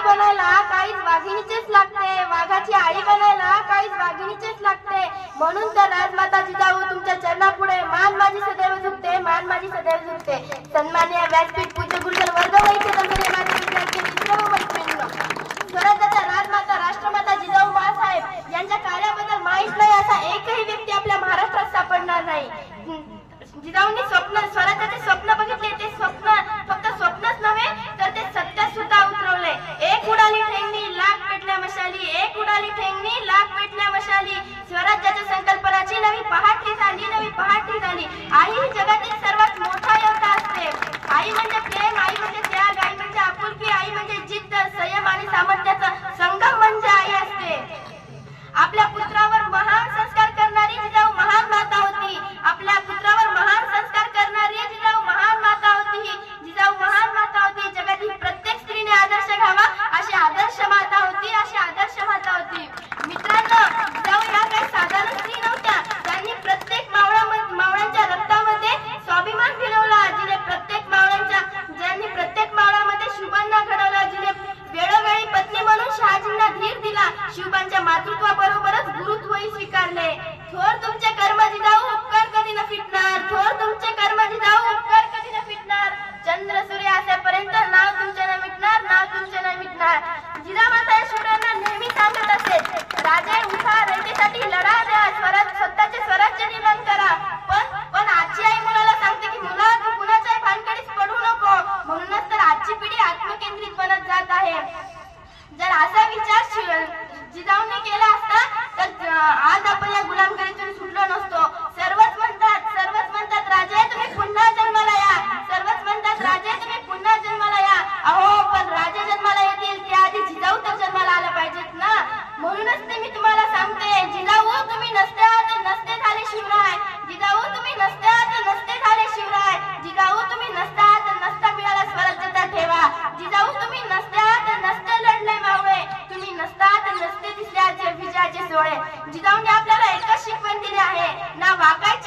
आई बनायला काहीच वाघिणीचेच लागते, वाघाची आई बनायला काहीच वाघिणीचेच लागते. म्हणून तर राजमाता जिजाऊ तुमच्या चरणापुढे मान माझी सदैव झुकते, मान माझी सदैव झुकते. सन्माननीय व्यासपीठ पूज्य गुरुजन वर्ग वैद्य दंपती माझे विद्यार्थी मित्र व मैत्रिणी, स्वराज्याच्या राजमाता राष्ट्रमाता जिजाऊ बाळासाहेब यांच्या कार्याबद्दल माहीत नाही असा एकही व्यक्ती आपल्या महाराष्ट्रात सापडणार नाही. जिजाऊंनी स्वराज्याचे स्वप्न बघितले, ते स्वप्न फक्त स्वप्नच नव्हे तर ते सत्यात सुद्धा उतरवले. एक उडाली ठेंगणी लाख पेटल्या मशाली, एक उडाली ठेंगणी लाख पेटल्या मशाली. स्वराज्याच्या संकल्पनाची नवी पहाटी झाली, नवी पहाटी झाली. आई ही जगातील सर्वात मोठा योद्धा असते. आई म्हणजे प्रेम, आई म्हणजे त्याग, आई म्हणजे आपुलकी, आई म्हणजे जिद्द, संयम आणि सामर्थ्याचा संगम म्हणजे आई असते. आपल्या पुत्रावर महान संस्कार करणारी जिजाऊ महान माता होती. आपल्या पुत्रावर महान संस्कार करणारी जिजाऊ महान माता होती. ही जिजाऊ महान माता होती. जगातील प्रत्येक स्त्रीने आदर्श घ्यावा अशी आदर्श माता होती, अशी आदर्श माता होती. मित्रांनो, जिजाऊ या काही साधारण स्त्री नव्हत्या. त्यांनी प्रत्येक मावळ्यांच्या रक्तामध्ये स्वाभिमान भिनवला. ज्यांनी प्रत्येक मावळामध्ये शुभांना घडवला. जिने वेळोवेळी पत्नी म्हणून शहाजींना धीर दिला. शिवबांच्या मातृत्वाबरोबरच गुरुत्वही स्वीकारले. थोर तुमचे कर्म जिजाऊ, उपकार कधी न फिटणार. थोर तुमचे कर्म जिजाऊ, उपकार कधी न फिटणार. चंद्र सूर्य असेपर्यंत नाव तुमचे न मिटणार, नाव तुमचे न मिटणार. जिजामाता या शूरांना नेहमी सांगत असे, राजे उठा, रयतेसाठी लढा द्या, स्वतःचे स्वराज्य निर्माण करा. पण आजची आई मुलाला सांगते की मुला तू कुणाच्याही भानगडीत पडू नको. म्हणूनच तर आजची पिढी आत्मकेंद्रित बनत जात आहे. जर असा विचार जिजाऊने केला असता तर आज आपण या गुलामगिरीतून सुटलो नसतो. सर्वच म्हणतात राजे तुम्ही पुन्हा जन्माला या. सर्वच म्हणतात राजे तुम्ही पुन्हा जन्माला या. अहो, पण राजे जन्माला येतील त्याआधी जिजाऊ तर जन्माला आला पाहिजेत ना. म्हणूनच ते मी तुम्हाला सांगते, जिजाऊ तुम्ही नसते आहात नसते झाले शिवराय. जिजाऊ तुम्ही नसते आहात नसते झाले शिवराय. जिजाऊ तुम्ही नसता आहात नसता मिळाला स्वराज्याचा ठेवा. जिजाऊ तुम्ही नसते आहात नसते लढले मावळे. तुम्ही नसता आहात नसते दिसले विजयाचे सोहळे. जिजाऊने आपल्याला एकच शिकवण दिली आहे, ना वाकायचे